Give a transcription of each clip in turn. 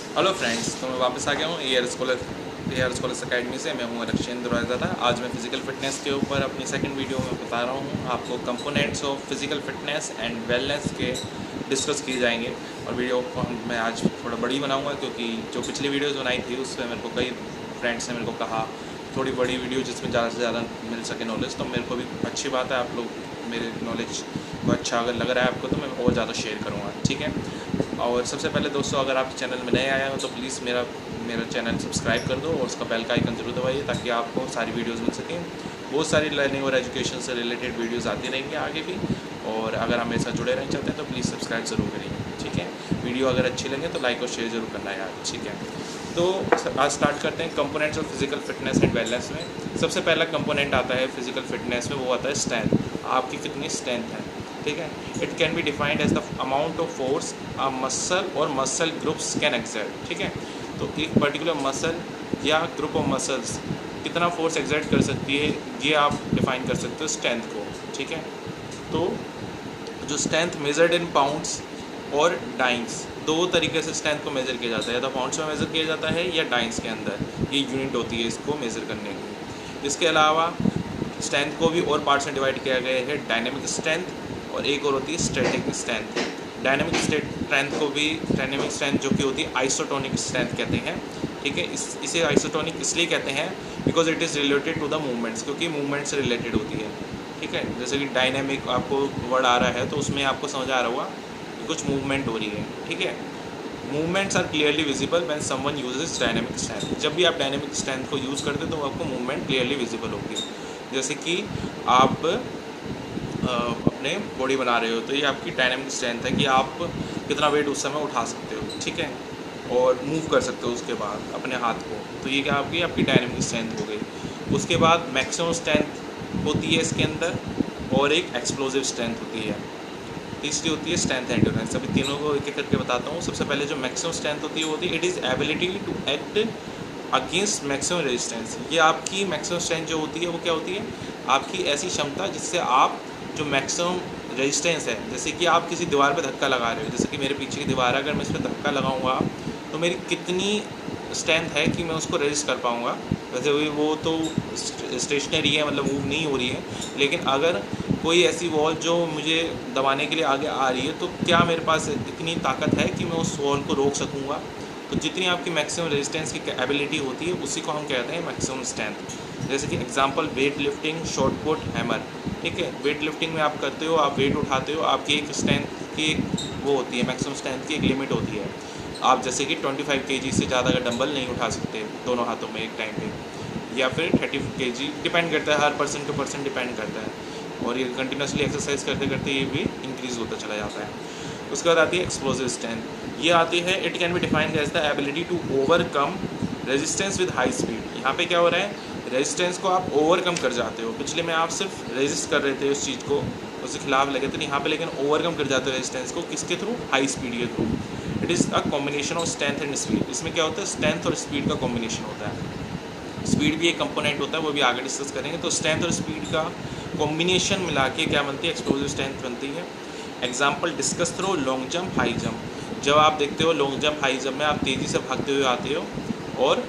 Hello friends, तो मैं वापस आ गया हूँ एयर स्कॉलर्स अकेडमी से। मैं हूँ रक्षेंद्र रायजादा। आज मैं फ़िज़िकल फ़िटनेस के ऊपर अपनी सेकंड वीडियो में बता रहा हूँ आपको components of physical fitness and wellness के डिस्कस किए जाएंगे। और वीडियो को मैं आज थोड़ा बड़ी बनाऊँगा क्योंकि जो पिछली वीडियोज़ बनाई थी उसमें मेरे को कई फ्रेंड्स ने मेरे को कहा थोड़ी बड़ी वीडियो जिसमें ज़्यादा से ज़्यादा मिल सके नॉलेज। तो मेरे को भी अच्छी बात है, आप लोग मेरे नॉलेज को अच्छा अगर लग रहा है आपको तो मैं और ज़्यादा शेयर करूँगा, ठीक है। और सबसे पहले दोस्तों, अगर आप चैनल में नए आए हो तो प्लीज़ मेरा चैनल सब्सक्राइब कर दो और उसका बेल का आइकन ज़रूर दबाइए ताकि आपको सारी वीडियोस मिल सकें। बहुत सारी लर्निंग और एजुकेशन से रिलेटेड वीडियोस आती रहेंगी आगे भी। और अगर आप मेरे साथ जुड़े रहना चाहते हैं तो प्लीज़ सब्सक्राइब ज़रूर करिए, ठीक है। वीडियो अगर अच्छी लगे तो लाइक और शेयर ज़रूर करना यार, ठीक है। तो आज स्टार्ट करते हैं components of physical fitness and wellness में। सबसे पहला कंपोनेंट आता है फिजिकल फिटनेस में, वो आता है स्ट्रेंथ। आपकी कितनी स्ट्रेंथ है, ठीक है। It can be defined as the amount of force a muscle और मसल ग्रुप्स कैन एक्सर्ट, ठीक है। तो एक पर्टिकुलर मसल या ग्रुप ऑफ मसल्स कितना फोर्स एक्सर्ट कर सकती है, ये आप डिफाइन कर सकते हो स्ट्रेंथ को, ठीक है। तो जो स्ट्रेंथ मेजर्ड इन पाउंड्स और डाइंस, दो तरीके से स्ट्रेंथ को मेज़र किया जाता है। या तो पाउंड्स में मेज़र किया जाता है या डाइंस के अंदर, ये यूनिट होती है इसको मेज़र करने की। इसके अलावा स्ट्रेंथ को भी और पार्ट्स में डिवाइड किया गया है, डायनेमिक स्ट्रेंथ और एक और होती है स्टैटिक स्ट्रेंथ। डायनेमिक स्ट्रेंथ जो कि होती है आइसोटोनिक स्ट्रेंथ कहते हैं, ठीक है। इसे आइसोटोनिक इसलिए कहते हैं because it is related to the movements, क्योंकि मूवमेंट से रिलेटेड होती है, ठीक है। जैसे कि डायनेमिक आपको वर्ड आ रहा है तो उसमें आपको समझ आ रहा होगा कि कुछ मूवमेंट हो रही है, ठीक है। Movements are clearly visible when someone uses dynamic strength. जब भी आप डायनेमिक स्ट्रेंथ को यूज़ करते हो तो आपको मूवमेंट क्लियरली विजिबल होगी। जैसे कि आप अपने बॉडी बना रहे हो तो ये आपकी डायनेमिक स्ट्रेंथ है कि आप कितना वेट उस समय उठा सकते हो, ठीक है, और मूव कर सकते हो उसके बाद अपने हाथ को। तो ये क्या आपकी डायनेमिक स्ट्रेंथ हो गई। उसके बाद मैक्सिमम स्ट्रेंथ होती है इसके अंदर, और एक एक्सप्लोजिव स्ट्रेंथ होती है। तीसरी होती है स्ट्रेंथ एंड्योरेंस। अभी तीनों को एक एक करके बताता हूँ। सबसे पहले जो मैक्सिमम स्ट्रेंथ होती है वो होती है it is ability to act against maximum resistance. ये आपकी मैक्सिमम स्ट्रेंथ जो होती है वो क्या होती है, आपकी ऐसी क्षमता जिससे आप जो मैक्सिमम रेजिस्टेंस है, जैसे कि आप किसी दीवार पे धक्का लगा रहे हो, जैसे कि मेरे पीछे की दीवार है, अगर मैं इस पर धक्का लगाऊंगा तो मेरी कितनी स्ट्रेंथ है कि मैं उसको रेजिस्ट कर पाऊंगा। वैसे वो तो स्टेशनरी है, मतलब मूव नहीं हो रही है, लेकिन अगर कोई ऐसी वॉल जो मुझे दबाने के लिए आगे आ रही है तो क्या मेरे पास इतनी ताकत है कि मैं उस वॉल को रोक सकूँगा। तो जितनी आपकी मैक्सिमम रेजिस्टेंस की एबिलिटी होती है उसी को हम कहते हैं मैक्सिमम स्ट्रेंथ। जैसे कि example weight lifting, shot put, hammer, ठीक है। वेट लिफ्टिंग में आप करते हो, आप वेट उठाते हो, आपकी एक स्ट्रेंथ की एक वो होती है, मैक्सिमम स्ट्रेंथ की एक लिमिट होती है। आप जैसे कि 25 kg से ज़्यादा का डंबल नहीं उठा सकते दोनों हाथों में एक टाइम पे, या फिर 30 kg, डिपेंड करता है, हर पर्सन टू पर्सन डिपेंड करता है। और ये कंटिन्यूसली एक्सरसाइज करते करते ये भी इंक्रीज़ होता चला जाता है। उसके बाद आती है एक्सप्लोजिव स्ट्रेंथ। ये आती है it can be defined as the ability to overcome resistance with high speed. यहाँ पे क्या हो रहा है, रेजिस्टेंस को आप ओवरकम कर जाते हो। पिछले में आप सिर्फ रेजिस्ट कर रहे थे उस चीज़ को, उसके खिलाफ लगे थे, यहाँ पे लेकिन ओवरकम कर जाते हो रेजिस्टेंस को, किसके थ्रू, हाई स्पीड के through. It is a combination of strength and speed. इसमें क्या होता है, स्ट्रेंथ और स्पीड का कॉम्बिनेशन होता है। स्पीड भी एक कंपोनेंट होता है, वो भी आगे डिस्कस करेंगे। तो स्ट्रेंथ और स्पीड का कॉम्बिनेशन मिला के क्या बनती है, एक्सप्लोजिव स्ट्रेंथ बनती है। Example discus throw long jump, high jump. जब आप देखते हो लॉन्ग जंप, हाई जंप में आप तेज़ी से भागते हुए आते हो और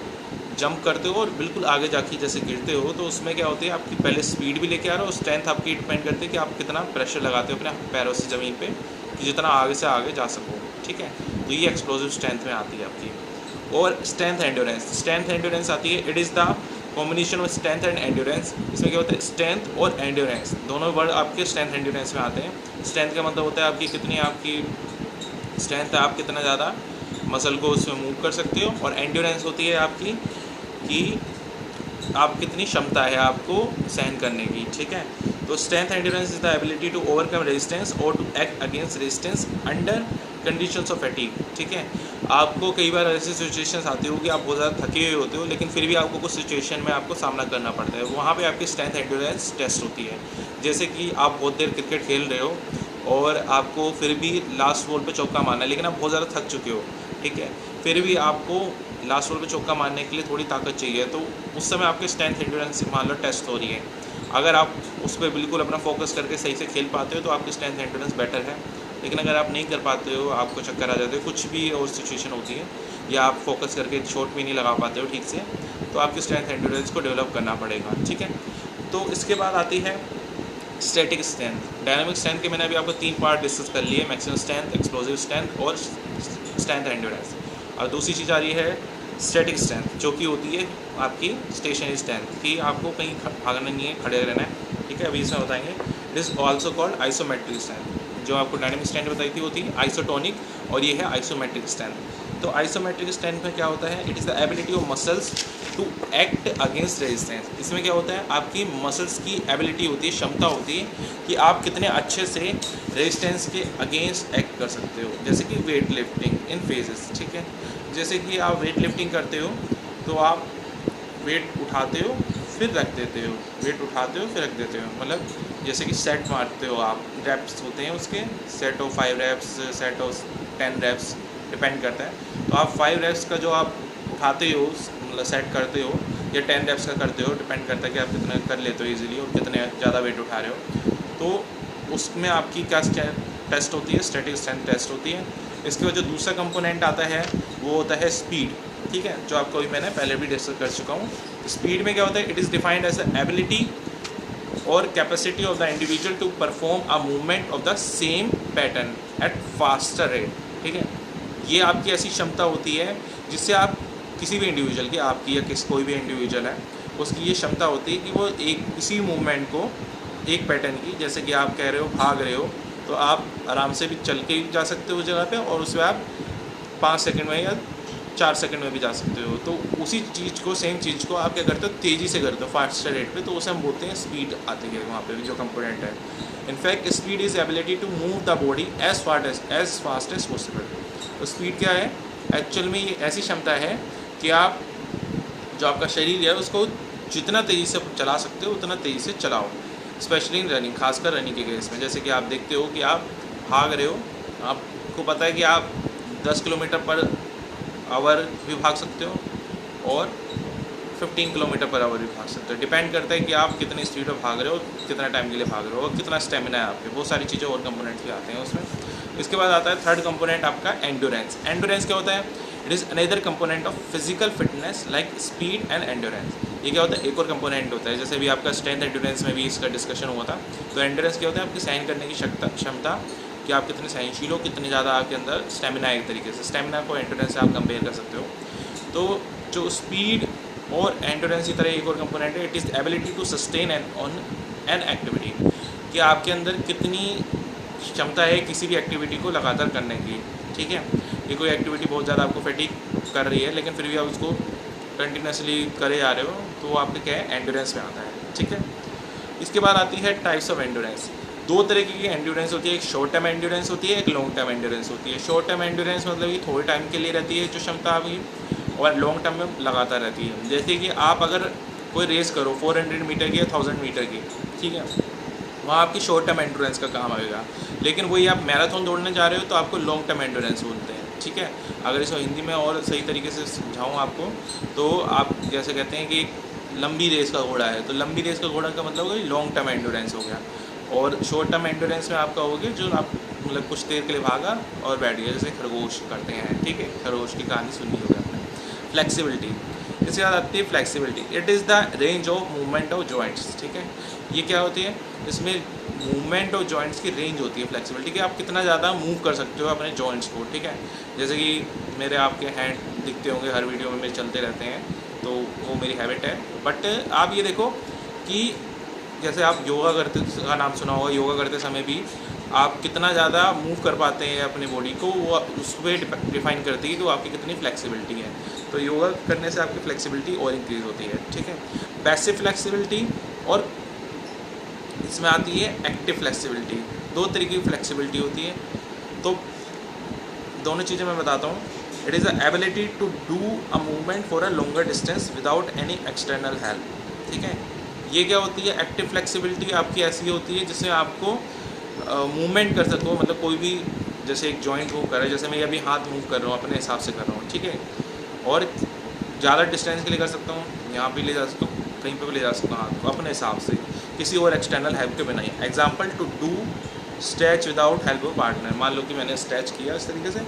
जंप करते हो और बिल्कुल आगे जाके जैसे गिरते हो, तो उसमें क्या होती है, आपकी पहले स्पीड भी लेके आ रहे हो, स्ट्रेंथ आपकी डिपेंड करती है कि आप कितना प्रेशर लगाते हो अपने पैरों से ज़मीन पे कि जितना आगे से आगे जा सको, ठीक है। तो ये एक्सप्लोजिव स्ट्रेंथ में आती है आपकी। और स्ट्रेंथ एंड्योरेंस आती है, it is the combination of strength and endurance. इसमें क्या होता है, स्ट्रेंथ और एंड्योरेंस दोनों वर्ड आपके स्ट्रेंथ एंड्योरेंस में आते हैं। स्ट्रेंथ का मतलब होता है आपकी कितनी आपकी स्ट्रेंथ है, आप कितना ज़्यादा मसल को उसमें मूव कर सकते हो। और एंड्योरेंस होती है आपकी कि आप कितनी क्षमता है आपको सहन करने की, ठीक है। तो strength endurance is the ability to overcome resistance और to act against resistance under conditions of fatigue, ठीक है। आपको कई बार ऐसी सिचुएशंस आती होगी, आप बहुत ज़्यादा थके हुए होते हो, लेकिन फिर भी आपको कुछ सिचुएशन में आपको सामना करना पड़ता है, वहाँ पे आपकी स्ट्रेंथ एंड्योरेंस टेस्ट होती है। जैसे कि आप बहुत देर क्रिकेट खेल रहे हो और आपको फिर भी लास्ट बॉल पे चौका मारना है, लेकिन आप बहुत ज़्यादा थक चुके हो, ठीक है। फिर भी आपको लास्ट बॉल पे चौका मारने के लिए थोड़ी ताकत चाहिए, तो उस समय आपकी स्ट्रेंथ एंड्योरेंस मान लो टेस्ट हो रही है। अगर आप उस पर बिल्कुल अपना फोकस करके सही से खेल पाते हो तो आपकी स्ट्रेंथ एंड्योरेंस बेटर है। लेकिन अगर आप नहीं कर पाते हो, आपको चक्कर आ जाते हो, कुछ भी और सिचुएशन होती है, या आप फोकस करके शॉट भी नहीं लगा पाते हो ठीक से, तो आपकी स्ट्रेंथ एंड्योरेंस को डेवलप करना पड़ेगा, ठीक है। तो इसके बाद आती है स्टैटिक स्ट्रेंथ। डायनामिक स्ट्रेंथ के मैंने अभी आपको 3 पार्ट डिस्कस कर लिए, मैक्सिमम स्ट्रेंथ, एक्सप्लोसिव स्ट्रेंथ और स्ट्रेंथ एंड्योरेंस। और दूसरी चीज़ आ रही है स्टैटिक स्ट्रेंथ, जो कि होती है आपकी स्टेशनरी स्ट्रेंथ, कि आपको कहीं भागना नहीं है, खड़े रहना है, ठीक है। अभी इसमें बताएंगे। It is also called isometric strength. जो आपको डायनामिक स्ट्रेंथ बताई थी होती है आइसोटोनिक, और ये है आइसोमेट्रिक स्ट्रेंथ। तो आइसोमेट्रिक स्ट्रेंथ में क्या होता है, it is the ability of muscles to act against resistance. इसमें क्या होता है, आपकी मसल्स की एबिलिटी होती है, क्षमता होती है कि आप कितने अच्छे से रेजिस्टेंस के अगेंस्ट एक्ट कर सकते हो। जैसे कि वेट लिफ्टिंग इन फेजेस, ठीक है। जैसे कि आप वेट लिफ्टिंग करते हो तो आप वेट उठाते हो फिर रख देते हो, वेट उठाते हो फिर रख देते हो, मतलब जैसे कि सेट मारते हो आप, रैप्स होते हैं उसके, set of 5 reps, set of 10 reps, depend करता है। तो आप 5 रैप्स का जो आप उठाते हो, मतलब सेट करते हो, या 10 रैप्स का करते हो, डिपेंड करता है कि आप कितना कर लेते हो ईजिली और कितने ज़्यादा वेट उठा रहे हो। तो उसमें आपकी क्या टेस्ट होती है, स्टैटिक स्ट्रेंथ टेस्ट होती है। इसके बाद जो दूसरा कंपोनेंट आता है वो होता है स्पीड, ठीक है, जो आपको भी मैंने पहले भी डिस्कस कर चुका हूँ। स्पीड में क्या होता है, it is defined as the ability और capacity of the individual to perform a movement of the same pattern at faster rate, ठीक है। ये आपकी ऐसी क्षमता होती है जिससे आप किसी भी इंडिविजुअल की, आपकी या कोई भी इंडिविजुअल है, उसकी ये क्षमता होती है कि वो एक किसी मूवमेंट को, एक पैटर्न की, जैसे कि आप कह रहे हो भाग रहे हो, तो आप आराम से भी चल के भी जा सकते हो उस जगह पे, और उसमें आप 5 सेकंड में या 4 सेकंड में भी जा सकते हो। तो उसी चीज़ को, सेम चीज़ को आप क्या करते हो, तेज़ी से करते हो, फास्टर रेट पे, तो उसे हम बोलते हैं स्पीड आती है वहाँ पे भी जो कंपोनेंट है। In fact speed is ability to move the body as fast as possible. तो स्पीड क्या है, एक्चुअल में ये ऐसी क्षमता है कि आप जो आपका शरीर है उसको जितना तेज़ी से चला सकते हो उतना तेज़ी से चलाओ, स्पेशली इन रनिंग, खासकर रनिंग के केस में। जैसे कि आप देखते हो कि आप भाग रहे हो, आपको पता है कि आप 10 किलोमीटर पर आवर भी भाग सकते हो और 15 किलोमीटर पर आवर भी भाग सकते हो। डिपेंड करता है कि आप कितनी स्पीड में भाग रहे हो, कितना टाइम के लिए भाग रहे हो और कितना स्टेमिना है आपके, बहुत सारी चीज़ें और कंपोनेंट्स भी आते हैं उसमें। इसके बाद आता है थर्ड कंपोनेंट आपका एंड्योरेंस। एंड्योरेंस क्या होता है, it is another component of physical fitness like speed and endurance. ये क्या होता है, एक और कंपोनेंट होता है, जैसे भी आपका स्ट्रेंथ एंड्योरेंस में भी इसका डिस्कशन हुआ था। तो एंड्योरेंस क्या होता है, आपकी सहन करने की क्षमता, कि आप कितने सहनशील हो, कितने ज़्यादा आपके अंदर स्टेमिना है। एक तरीके से स्टेमिना को एंड्योरेंस से आप कंपेयर कर सकते हो। तो जो स्पीड और एंड्योरेंस की तरह एक और कंपोनेंट है, it is ability to sustain an activity, कि आपके अंदर कितनी क्षमता है किसी भी एक्टिविटी को लगातार करने की, ठीक है। ये कोई एक्टिविटी बहुत ज़्यादा आपको फैटिग कर रही है, लेकिन फिर भी आप उसको कंटिन्यूसली करे जा रहे हो, तो वो आपके क्या है, एंड्योरेंस में आता है, ठीक है। इसके बाद आती है टाइप्स ऑफ एंड्योरेंस। 2 तरीके की एंड्योरेंस होती है, एक शॉर्ट टर्म एंड्योरेंस होती है, एक लॉन्ग टर्म एंड्योरेंस होती है। शॉर्ट टर्म एंड्योरेंस मतलब कि थोड़े टाइम के लिए रहती है जो क्षमता आपकी, और लॉन्ग टर्म में लगातार रहती है। जैसे कि आप अगर कोई रेस करो 400 मीटर की या 1000 मीटर की, ठीक है, वहाँ आपकी शॉर्ट टर्म एंड्योरेंस का काम आएगा। लेकिन वही आप मैराथन दौड़ने जा रहे हो तो आपको लॉन्ग टर्म एंड्योरेंस बोलते हैं, ठीक है। अगर इसको हिंदी में और सही तरीके से समझाऊँ आपको, तो आप जैसे कहते हैं कि लंबी रेस का घोड़ा है, तो लंबी रेस का घोड़ा का मतलब होगा लॉन्ग टर्म एंड्योरेंस हो गया। और शॉर्ट टर्म एंड्योरेंस में आपका हो गया जो आप मतलब कुछ देर के लिए भागा और बैठ गया, जैसे खरगोश करते हैं, ठीक है, खरगोश की कहानी सुनी होगी आपने। फ्लेक्सिबिलिटी, इसके बाद आती है flexibility. It is the range of movement of joints, ठीक है। ये क्या होती है, इसमें मूवमेंट ऑफ जॉइंट्स की रेंज होती है फ्लेक्सिबिलिटी, कि आप कितना ज़्यादा मूव कर सकते हो अपने जॉइंट्स को, ठीक है। जैसे कि मेरे आपके हैंड दिखते होंगे हर वीडियो में, मेरे चलते रहते हैं, तो वो मेरी हैबिट है। बट आप ये देखो कि जैसे आप योगा करते का नाम सुना होगा, योगा करते समय भी आप कितना ज़्यादा मूव कर पाते हैं अपनी बॉडी को, वो उस पर डिफाइन करती है कि वो आपकी कितनी फ्लेक्सिबिलिटी है। तो योगा करने से आपकी फ्लेक्सिबिलिटी और इंक्रीज़ होती है, ठीक है। पैसिव फ्लेक्सिबिलिटी और इसमें आती है एक्टिव फ्लेक्सिबिलिटी। 2 तरीके की फ्लेक्सिबिलिटी होती है, तो दोनों चीज़ें मैं बताता हूँ। It is the ability to do a movement for a longer distance without any external help, ठीक है। ये क्या होती है, एक्टिव फ्लेक्सिबिलिटी आपकी ऐसी होती है जिससे आपको मूवमेंट कर सको, मतलब कोई भी, जैसे एक जॉइंट मूव कर रहा है, जैसे मैं अभी हाथ मूव कर रहा हूँ अपने हिसाब से कर रहा हूँ, ठीक है, और ज़्यादा डिस्टेंस के लिए कर सकता हूँ, यहाँ भी ले जा सकता हूँ, कहीं पे भी ले जा सकता हूँ हाथ को अपने हिसाब से, किसी और एक्सटर्नल हेल्प के बिना ही। Example, to do stretch without help of partner. मान लो कि मैंने स्ट्रेच किया इस तरीके से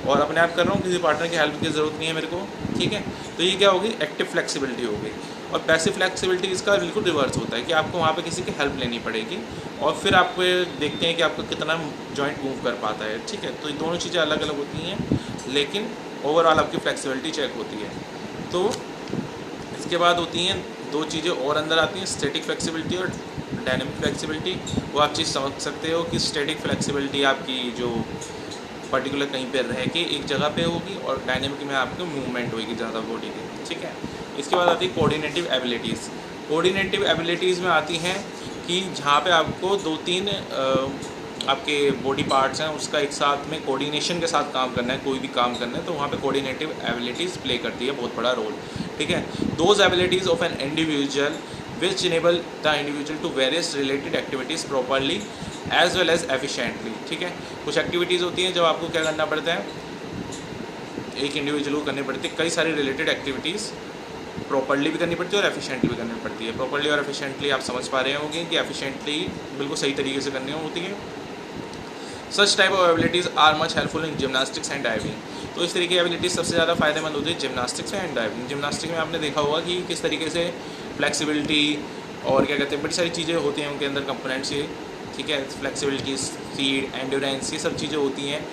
और अपने आप कर रहा हूँ, किसी पार्टनर की हेल्प की ज़रूरत नहीं है मेरे को, ठीक है। तो ये क्या होगी, एक्टिव फ्लेक्सिबिलिटी हो गई। और पैसिव फ्लेक्सिबिलिटी इसका बिल्कुल रिवर्स होता है कि आपको वहाँ पे किसी की हेल्प लेनी पड़ेगी और फिर आप देखते हैं कि आपका कितना जॉइंट मूव कर पाता है, ठीक है। तो ये दोनों चीज़ें अलग अलग होती हैं, लेकिन ओवरऑल आपकी फ्लेक्सिबिलिटी चेक होती है। तो इसके बाद होती हैं दो चीज़ें और अंदर आती हैं, स्टैटिक फ्लेक्सिबिलिटी और डायनेमिक फ्लेक्सिबिलिटी। वो आप चीज़ समझ सकते हो कि स्टैटिक फ्लेक्सिबिलिटी आपकी जो पर्टिकुलर कहीं पे रह के एक जगह पे होगी और डायनेमिक में आपकी मूवमेंट होगी ज़्यादा बॉडी की, ठीक है। इसके बाद आती है कोऑर्डिनेटिव एबिलिटीज़। कोऑर्डिनेटिव एबिलिटीज़ में आती हैं कि जहाँ पे आपको दो तीन आपके बॉडी पार्ट्स हैं उसका एक साथ में कोऑर्डिनेशन के साथ काम करना है, कोई भी काम करना है, तो वहाँ पे कोऑर्डिनेटिव एबिलिटीज़ प्ले करती है बहुत बड़ा रोल, ठीक है। Those abilities of an individual which enable the individual to various related activities properly as well as efficiently, ठीक है। कुछ एक्टिविटीज़ होती हैं जब आपको क्या करना पड़ता है, एक इंडिविजुअल को करनी पड़ती है कई सारी रिलेटेड एक्टिविटीज़ प्रॉपरली भी करनी पड़ती है और एफिशिएंटली भी करनी पड़ती है। प्रॉपरली और एफिशिएंटली आप समझ पा रहे होंगे कि एफिशिएंटली बिल्कुल सही तरीके से करनी होती है। Such type of abilities are much helpful in gymnastics and diving. तो इस तरीके की एबिलिटीज़ सबसे ज़्यादा फायदेमंद होती है जिमनास्टिक्स एंड डाइविंग। जिमनास्टिक में आपने देखा होगा कि किस तरीके से फ्लेक्सिबिलिटी और क्या कहते हैं बड़ी सारी चीज़ें होती हैं उनके अंदर कंपोनेंट्स ये, ठीक है। फ्लेक्सिबिलिटी, स्पीड, एंड्योरेंस, ये सब चीज़ें होती हैं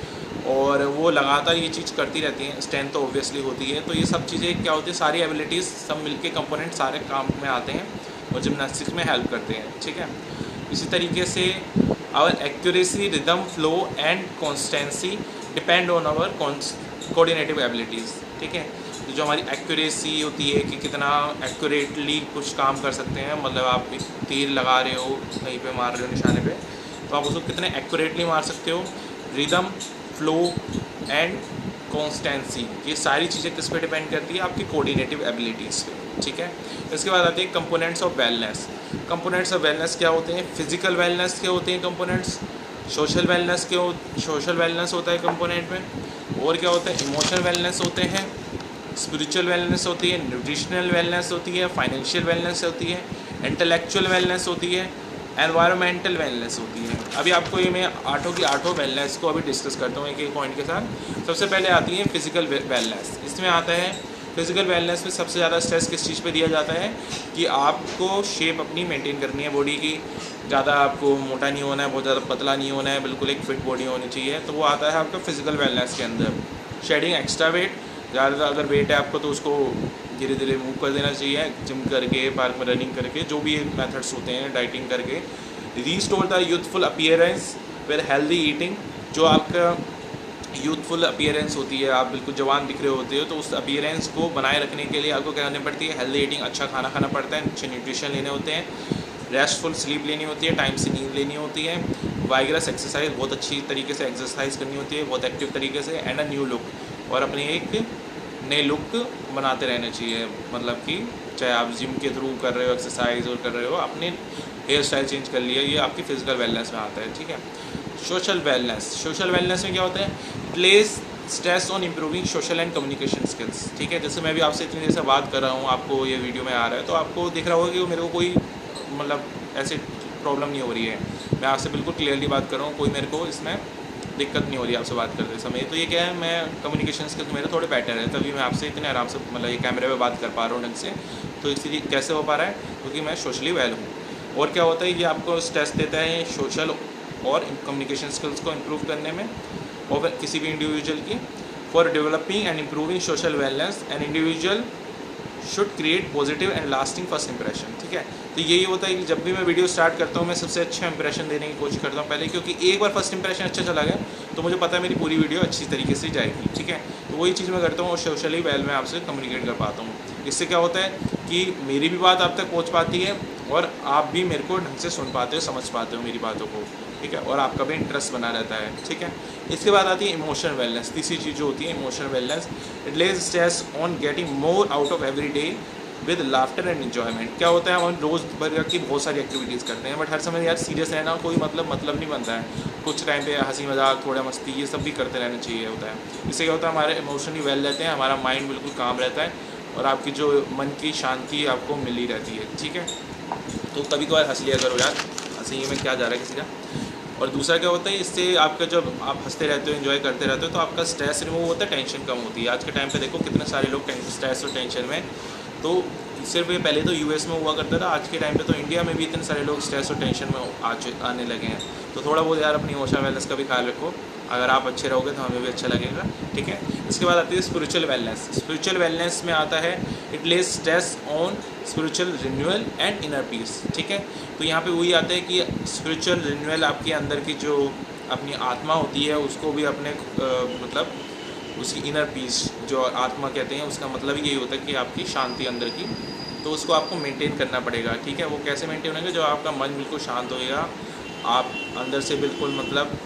और वो लगातार ये चीज़ करती रहती हैं। स्ट्रेंथ तो ऑब्वियसली होती है। तो ये सब चीज़ें क्या होती है, सारी एबिलिटीज़ सब मिलके कंपोनेंट सारे काम में आते हैं और जिमनास्टिक्स में हेल्प करते हैं, ठीक है। इसी तरीके से our accuracy, rhythm, flow and constancy depend on our coordinative abilities, ठीक है। तो जो हमारी एक्यूरेसी होती है कि कितना एक्यूरेटली कुछ काम कर सकते हैं, मतलब आप तीर लगा रहे हो कहीं पे मार रहे हो निशाने पे, तो आप उसको कितने एक्यूरेटली मार सकते हो। रिदम, फ्लो एंड कॉन्स्टेंसी, ये सारी चीज़ें किस पे डिपेंड करती है, आपकी कोऑर्डिनेटिव एबिलिटीज़ पे, ठीक है। इसके बाद आते हैं components of wellness. Components of wellness क्या होते हैं, फिजिकल वेलनेस के होते हैं कंपोनेंट्स, सोशल वेलनेस होता है कंपोनेंट में, और क्या होता है, इमोशनल वेलनेस होते हैं, स्पिरिचुअल वेलनेस होती है, न्यूट्रिशनल वेलनेस होती है, फाइनेंशियल वेलनेस होती है, इंटेलेक्चुअल वेलनेस होती है, एनवायरमेंटल वेलनेस होती है। अभी आपको ये मैं आठों की आठों वेलनेस को अभी डिस्कस करता हूँ एक एक पॉइंट के साथ। सबसे पहले आती है फिजिकल वेलनेस। इसमें आता है फिजिकल वेलनेस में सबसे ज़्यादा स्ट्रेस किस चीज़ पे दिया जाता है कि आपको शेप अपनी मेंटेन करनी है बॉडी की, ज़्यादा आपको मोटा नहीं होना है, बहुत ज़्यादा पतला नहीं होना है, बिल्कुल एक फिट बॉडी होनी चाहिए। तो वो आता है आपका फिजिकल वेलनेस के अंदर। शेडिंग एक्स्ट्रा वेट, ज़्यादा अगर वेट है आपको तो उसको धीरे धीरे मूव कर देना चाहिए, जिम करके, पार्क में रनिंग करके, जो भी मेथड्स होते हैं, डाइटिंग करके। Restore the youthful appearance with healthy eating, जो आपका यूथफुल अपीयरेंस होती है, आप बिल्कुल जवान दिख रहे होते हो, तो उस अपीयरेंस को बनाए रखने के लिए आपको क्या करनी पड़ती है, हेल्दी ईटिंग, अच्छा खाना खाना पड़ता है, अच्छे न्यूट्रिशन लेने होते हैं, रेस्टफुल स्लीप लेनी होती है, टाइम से नींद लेनी होती है, वाइगरस एक्सरसाइज, बहुत अच्छी तरीके से एक्सरसाइज करनी होती है, बहुत एक्टिव तरीके से, एंड अ न्यू लुक, और अपने एक नए लुक बनाते रहने चाहिए। मतलब कि चाहे आप जिम के थ्रू कर रहे हो एक्सरसाइज और कर रहे हो, अपने हेयर स्टाइल चेंज कर लिया, ये आपकी फिजिकल वेलनेस में आता है, ठीक है। सोशल वेलनेस में क्या होता है, place stress on improving social and communication skills, ठीक है। जैसे मैं भी आपसे इतनी देर से बात कर रहा हूँ, आपको ये वीडियो में आ रहा है, तो आपको दिख रहा होगा कि मेरे को कोई मतलब ऐसे प्रॉब्लम नहीं हो रही है, मैं आपसे बिल्कुल क्लियरली बात कर रहा हूँ, कोई मेरे को इसमें दिक्कत नहीं हो रही आपसे बात करते समय। तो ये क्या है, मैं कम्युनिकेशन स्किल्स मेरे थोड़े बेटर है, तभी मैं आपसे इतने आराम से मतलब ये कैमरे पे बात कर पा रहा हूँ ढंग से। तो इसीलिए कैसे हो पा रहा है, क्योंकि मैं सोशली वेल हूँ। और क्या होता है, ये आपको स्ट्रेस देता है सोशल और कम्युनिकेशन स्किल्स को इम्प्रूव करने में, और किसी भी इंडिविजुअल की। For developing and improving social wellness an individual should create positive and lasting first impression, ठीक है। तो यही होता है कि जब भी मैं वीडियो स्टार्ट करता हूँ, मैं सबसे अच्छा इंप्रेशन देने की कोशिश करता हूँ पहले, क्योंकि एक बार फर्स्ट इंप्रेशन अच्छा चला गया तो मुझे पता है मेरी पूरी वीडियो अच्छी तरीके से जाएगी, ठीक है। तो वही चीज़ मैं करता हूँ और सोशली वेल में आपसे कम्युनिकेट कर पाता हूँ। इससे क्या होता है कि मेरी भी बात आप तक पहुँच पाती है और आप भी मेरे को ढंग से सुन पाते हो, समझ पाते हो मेरी बातों को, ठीक है, और आपका भी इंटरेस्ट बना रहता है, ठीक है। इसके बाद आती है इमोशनल वेलनेस। तीसरी चीज़ जो होती है emotional wellness, it lays stress on getting more out of every day with laughter and enjoyment. क्या होता है, हम रोज़ भर की बहुत सारी एक्टिविटीज़ करते हैं, बट हर समय यार सीरियस रहना कोई मतलब नहीं बनता है। कुछ टाइम पे हंसी मजाक, थोड़ा मस्ती, ये सब भी करते रहना चाहिए होता है। इससे क्या होता है, हमारे इमोशनली वेल रहते हैं, हमारा माइंड बिल्कुल काम रहता है और आपकी जो मन की शांति आपको मिली रहती है, ठीक है। तो कभी कभार हंस लिया करो यार, हंसी में क्या जा रहा है किसी का। और दूसरा क्या होता है, इससे आपका जब आप हंसते रहते हो, एंजॉय करते रहते हो, तो आपका स्ट्रेस रिमूव होता है, टेंशन कम होती है। आज के टाइम पे देखो कितने सारे लोग स्ट्रेस और टेंशन में, तो सिर्फ ये पहले तो यूएस में हुआ करता था, आज के टाइम पे तो इंडिया में भी इतने सारे लोग स्ट्रेस और टेंशन में आने लगे हैं। तो थोड़ा बहुत यार अपनी इमोशनल वेलनेस का भी ख्याल रखो, अगर आप अच्छे रहोगे तो हमें भी अच्छा लगेगा, ठीक है। इसके बाद आती है स्पिरिचुअल वेलनेस। स्पिरिचुअल वेलनेस में आता है it less stress on spiritual renewal and inner peace, ठीक है। तो यहाँ पे वही आता है कि स्पिरिचुअल रिन्यूअल आपके अंदर की जो अपनी आत्मा होती है उसको भी अपने मतलब उसकी इनर पीस जो आत्मा कहते हैं, उसका मतलब यही होता है कि आपकी शांति अंदर की, तो उसको आपको मेंटेन करना पड़ेगा, ठीक है। वो कैसे मेंटेन होगा, जो आपका मन बिल्कुल शांत होएगा, आप अंदर से बिल्कुल मतलब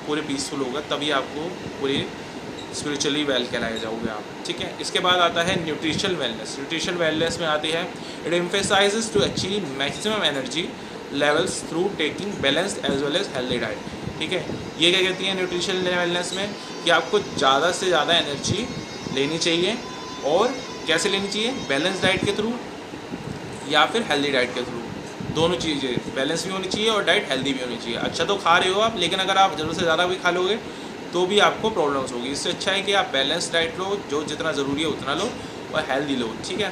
पूरे पीसफुल होगा, तभी आपको पूरे स्पिरिचुअली वेल कहलाए जाओगे आप, ठीक है। इसके बाद आता है न्यूट्रिशनल वेलनेस। न्यूट्रिशनल वेलनेस में आती है it emphasises to achieve maximum energy levels through taking balanced as well as healthy diet, ठीक है। ये क्या कहती है न्यूट्रिशनल वेलनेस में, कि आपको ज़्यादा से ज़्यादा एनर्जी लेनी चाहिए, और कैसे लेनी चाहिए, बैलेंस डाइट के थ्रू या फिर हेल्दी डाइट के थ्रू। दोनों चीज़ें बैलेंस भी होनी चाहिए और डाइट हेल्दी भी होनी चाहिए। अच्छा तो खा रहे हो आप, लेकिन अगर आप ज़रूरत से ज़्यादा भी खा लोगे तो भी आपको प्रॉब्लम्स होगी। इससे अच्छा है कि आप बैलेंस डाइट लो, जो जितना ज़रूरी है उतना लो, और हेल्दी लो, ठीक है।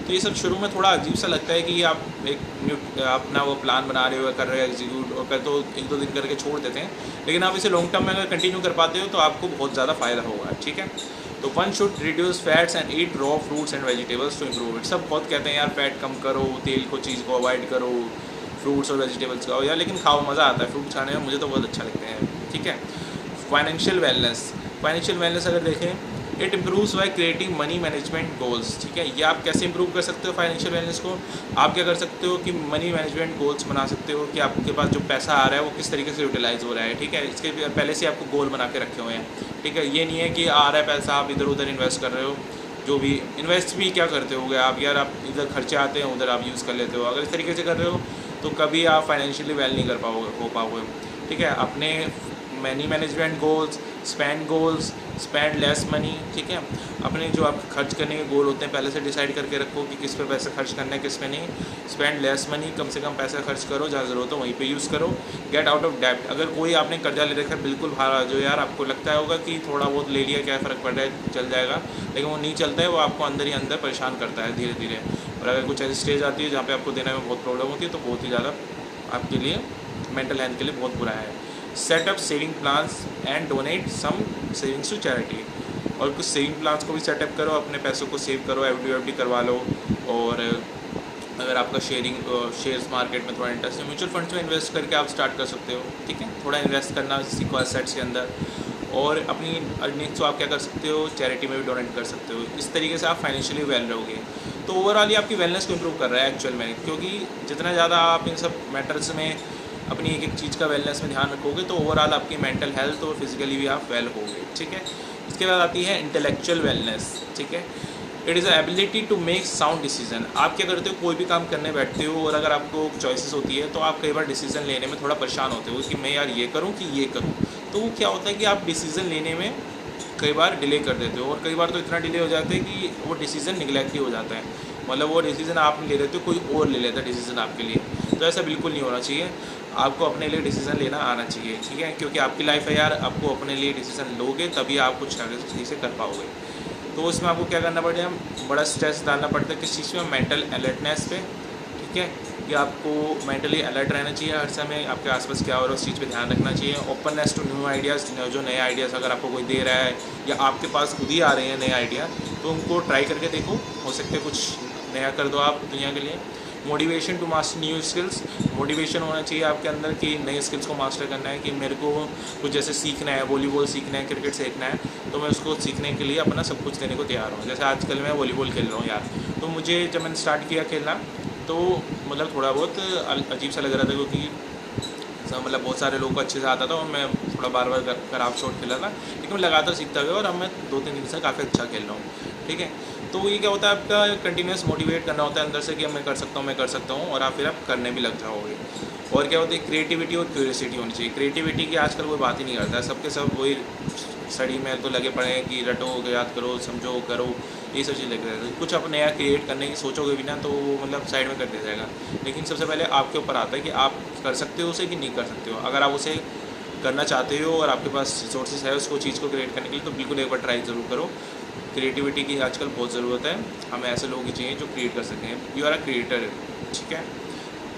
तो ये सब शुरू में थोड़ा अजीब सा लगता है कि आप एक अपना वो प्लान बना रहे हो, कर रहे हो एग्जीक्यूट, और कर तो 1-2 दिन करके छोड़ देते हैं, लेकिन आप इसे लॉन्ग टर्म में अगर कंटिन्यू कर पाते हो तो आपको बहुत ज़्यादा फ़ायदा होगा, ठीक है। तो one should reduce fats and eat raw fruits and vegetables to improve it. सब बहुत कहते हैं यार फैट कम करो, तेल को चीज़ को अवॉइड करो, फ्रूट्स और वेजिटेबल्स खाओ यार, लेकिन खाओ, मज़ा आता है फ्रूट्स खाने में, मुझे तो बहुत अच्छा लगते हैं, ठीक है। Financial wellness. फाइनेंशियल वेलनेस अगर देखें, it improves by creating money management goals, ठीक है। ये आप कैसे इंप्रूव कर सकते हो फाइनेंशियल वेलनेस को, आप क्या कर सकते हो कि मनी मैनेजमेंट गोल्स बना सकते हो, कि आपके पास जो पैसा आ रहा है वो किस तरीके से यूटिलाइज हो रहा है, ठीक है। इसके पहले से आपको गोल बना के रखे हुए हैं, ठीक है। ये नहीं है कि आ रहा है पैसा आप इधर उधर इन्वेस्ट कर रहे हो, जो भी इन्वेस्ट भी क्या करते होगे आप यार, आप इधर खर्चे आते हैं उधर आप यूज़ कर लेते हो। अगर इस तरीके से कर रहे हो तो कभी आप फाइनेंशियली वेल नहीं कर पाओगे, ठीक है। अपने money management goals, spend less money, ठीक है। अपने जो आप खर्च करने के गोल होते हैं पहले से डिसाइड करके रखो कि किस पे पैसा खर्च करना है, किस पे नहीं। स्पेंड लेस मनी, कम से कम पैसा खर्च करो, जहाँ ज़रूरत हो वहीं पे यूज़ करो। गेट आउट ऑफ डेब्ट। अगर कोई आपने कर्जा ले रखा है बिल्कुल भारा, जो यार आपको लगता होगा कि थोड़ा बहुत ले लिया क्या फ़र्क पड़ रहा है, चल जाएगा, लेकिन वो नहीं चलता है, वो आपको अंदर ही अंदर परेशान करता है धीरे धीरे। और अगर कुछ ऐसी स्टेज आती है जहाँ पर आपको देने में बहुत प्रॉब्लम होती है, तो बहुत ही ज़्यादा आपके लिए मेंटल हेल्थ के लिए बहुत बुरा है। Set up saving plans and donate some savings to charity. और कुछ सेविंग प्लान्स को भी सेटअप करो, अपने पैसों को सेव करो, एफडी करवा लो। और अगर आपका शेयर्स मार्केट में थोड़ा इंटरेस्ट है, म्यूचुअल फंड्स में इन्वेस्ट करके आप स्टार्ट कर सकते हो, ठीक है। थोड़ा इन्वेस्ट करना सीखो एसेट्स के अंदर, और अपनी अर्निंग्स को आप क्या कर सकते हो, चैरिटी में भी डोनेट कर सकते हो। इस तरीके से आप फाइनेंशियली वेल रहोगे। तो ओवरऑल ये आपकी वेलनेस को इम्प्रूव कर रहा है एक्चुअल में, क्योंकि जितना ज़्यादा आप इन सब मैटर्स में अपनी एक एक चीज़ का वेलनेस में ध्यान रखोगे तो ओवरऑल आपकी मेंटल हेल्थ और फिजिकली भी आप वेल होगे, ठीक है। इसके बाद आती है इंटेलेक्चुअल वेलनेस, ठीक है। It is a ability to make sound decision. आप क्या करते हो, कोई भी काम करने बैठते हो और अगर आपको चॉइसेस होती है तो आप कई बार डिसीजन लेने में थोड़ा परेशान होते हो कि मैं यार ये करूँ कि ये करूँ। तो वो क्या होता है कि आप डिसीज़न लेने में कई बार डिले कर देते हो, और कई बार तो इतना डिले हो जाता है कि वो डिसीज़न निगलेक्ट ही हो जाता है, मतलब वो डिसीज़न आप नहीं ले रहे हो, कोई और ले लेता है डिसीज़न आपके लिए। तो ऐसा बिल्कुल नहीं होना चाहिए, आपको अपने लिए डिसीज़न लेना आना चाहिए, ठीक है। क्योंकि आपकी लाइफ है यार, आपको अपने लिए डिसीज़न लोगे तभी आप कुछ आगे सही से कर पाओगे। तो उसमें आपको क्या करना पड़ेगा, बड़ा स्ट्रेस डालना पड़ता है किस चीज़ में, मेंटल अलर्टनेस पे, ठीक है। कि आपको मेंटली अलर्ट रहना चाहिए हर समय, आपके आसपास क्या हो रहा है उस चीज़ पे ध्यान रखना चाहिए। ओपननेस टू न्यू आइडियाज़, जो नए आइडियाज़ अगर आपको कोई दे रहा है या आपके पास खुद ही आ रहे हैं नए आइडिया, तो उनको ट्राई करके देखो, हो सकते हैं कुछ नया कर दो आप दुनिया के लिए। Motivation to master new skills, motivation होना चाहिए आपके अंदर कि नए स्किल्स को मास्टर करना है, कि मेरे को कुछ जैसे सीखना है, वॉलीबॉल सीखना है, क्रिकेट सीखना है, तो मैं उसको सीखने के लिए अपना सब कुछ देने को तैयार हूँ। जैसे आजकल मैं वॉलीबॉल खेल रहा हूँ यार, तो मुझे जब मैंने स्टार्ट किया खेलना तो मतलब थोड़ा बहुत अजीब सा लग रहा था, क्योंकि मतलब बहुत सारे लोगों को अच्छे से आता था और मैं थोड़ा बार बार खराब शॉट खेला था, लेकिन मैं लगातार सीखता गया और अब मैं 2-3 दिन से काफ़ी अच्छा खेल रहा हूँ, ठीक है। तो ये क्या होता है, आपका कंटिन्यूस मोटिवेट करना होता है अंदर से कि अब मैं कर सकता हूँ, और आप फिर आप करने भी लग जाओगे। और क्या होता है, क्रिएटिविटी और क्यूरियोसिटी होनी चाहिए। क्रिएटिविटी की आजकल कोई बात ही नहीं करता है, सबके सब वही स्टडी में तो लगे पड़े हैं कि रटो, याद करो, समझो, करो, ये सब चीज़ लगता है। कुछ आप नया क्रिएट करने की सोचोगे भी ना तो वो मतलब साइड में कर दिया जाएगा। लेकिन सबसे पहले आपके ऊपर आता है कि आप कर सकते हो उसे कि नहीं कर सकते हो। अगर आप उसे करना चाहते हो और आपके पास रिसोर्सेज है उसको चीज़ को क्रिएट करने के लिए, तो बिल्कुल एक बार ट्राई ज़रूर करो। क्रिएटिविटी की आजकल बहुत ज़रूरत है, हमें ऐसे लोग ही चाहिए जो क्रिएट कर सकें। यू आर अ क्रिएटर, ठीक है।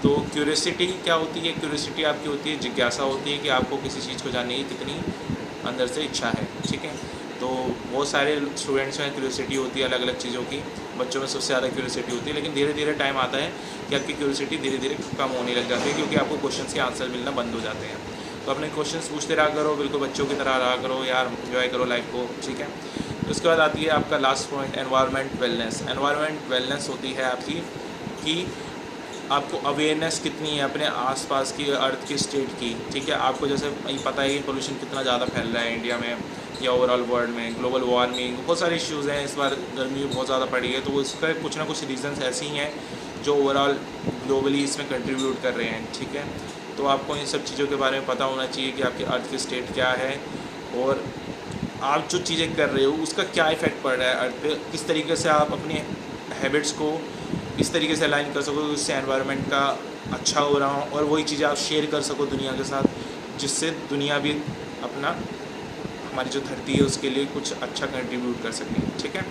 तो क्यूरियोसिटी क्या होती है? क्यूरियोसिटी आपकी होती है, जिज्ञासा होती है कि आपको किसी चीज़ को जानने की कितनी अंदर से इच्छा है, ठीक है। तो बहुत सारे स्टूडेंट्स में क्यूरियोसिटी होती है अलग अलग चीज़ों की, बच्चों में सबसे ज़्यादा क्यूरियोसिटी होती है। लेकिन धीरे धीरे टाइम आता है कि आपकी क्यूरियोसिटी धीरे धीरे कम होने लग जाती है, क्योंकि आपको क्वेश्चन के आंसर मिलना बंद हो जाते हैं। तो अपने क्वेश्चंस पूछते रहा करो, बिल्कुल बच्चों की तरह रहा करो यार, एंजॉय करो लाइफ को, ठीक है। तो उसके बाद आती है आपका last point, environment wellness. Environment wellness होती है आपकी कि आपको अवेयरनेस कितनी है अपने आसपास की अर्थ की स्टेट की, ठीक है। आपको जैसे पता है कि पोल्यूशन कितना ज़्यादा फैल रहा है इंडिया में या ओवरऑल वर्ल्ड में, ग्लोबल वार्मिंग, बहुत सारे इश्यूज़ हैं। इस बार गर्मी बहुत ज़्यादा पड़ी है, तो इसका कुछ ना कुछ रीज़न्स ऐसे ही हैं जो ओवरऑल ग्लोबली इसमें कंट्रीब्यूट कर रहे हैं, ठीक है। तो आपको इन सब चीज़ों के बारे में पता होना चाहिए कि आपकी अर्थ की स्टेट क्या है और आप जो चीज़ें कर रहे हो उसका क्या इफ़ेक्ट पड़ रहा है अर्थ पे, किस तरीके से आप अपने हैबिट्स को इस तरीके से अलाइन कर सको जिससे एनवायरनमेंट का अच्छा हो रहा हो, और वही चीज़ें आप शेयर कर सको दुनिया के साथ, जिससे दुनिया भी अपना, हमारी जो धरती है उसके लिए कुछ अच्छा कंट्रीब्यूट कर सके, ठीक है।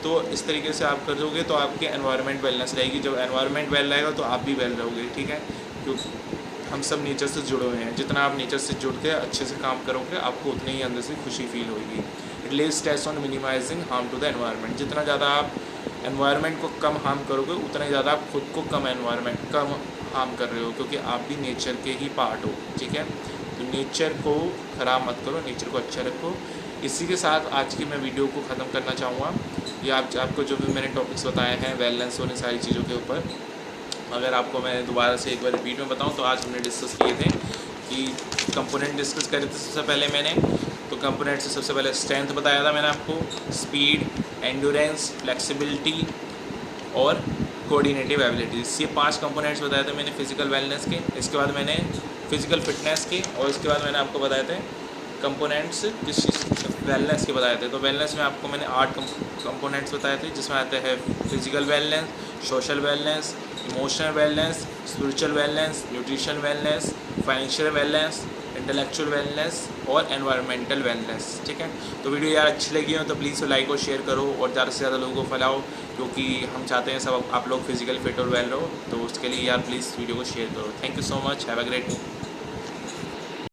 तो इस तरीके से आप करोगे तो आपके एनवायरनमेंट वेलनेस रहेगी। जब एनवायरनमेंट वेल रहेगा तो आप भी वेल रहोगे, ठीक है। क्योंकि हम सब नेचर से जुड़े हुए हैं, जितना आप नेचर से जुड़ के अच्छे से काम करोगे आपको उतनी ही अंदर से खुशी फील होगी। It lays stress on minimising harm to the environment. जितना ज़्यादा आप एनवायरनमेंट को कम हार्म करोगे उतना ही ज़्यादा आप खुद को कम हार्म कर रहे हो, क्योंकि आप भी नेचर के ही पार्ट हो, ठीक है। तो नेचर को ख़राब मत करो, नेचर को अच्छा रखो। इसी के साथ आज की मैं वीडियो को ख़त्म करना चाहूँगा। ये आपको जो भी मैंने टॉपिक्स बताए हैं वेलनेस और इन सारी चीज़ों के ऊपर, अगर आपको मैं दोबारा से एक बार रिपीट में बताऊं तो आज हमने डिस्कस किए थे कि कंपोनेंट डिस्कस करे थे सबसे पहले मैंने। तो कंपोनेंट से सबसे पहले स्ट्रेंथ बताया था मैंने आपको, स्पीड, एंड्योरेंस, फ्लेक्सिबिलिटी और कोऑर्डिनेटिव एबिलिटीज़। ये 5 कंपोनेंट्स बताए थे मैंने फिज़िकल वेलनेस के। इसके बाद मैंने फिज़िकल फिटनेस के, और इसके बाद मैंने आपको बताए थे कंपोनेंट्स किस चीज़ वेलनेस के बताए थे। तो वेलनेस में आपको मैंने 8 कंपोनेंट्स बताए थे, जिसमें आते हैं physical wellness, social wellness, emotional wellness, spiritual wellness, nutrition wellness, financial wellness, intellectual wellness और एनवायरमेंटल वेलनेस, ठीक है। तो वीडियो यार अच्छी लगी हो तो प्लीज़ लाइक और शेयर करो और ज़्यादा से ज़्यादा लोगों को फैलाओ, क्योंकि हम चाहते हैं सब आप लोग फिजिकल फिट और वेल रहो। तो उसके लिए यार प्लीज़ वीडियो को शेयर करो। Thank you so much, have a great day.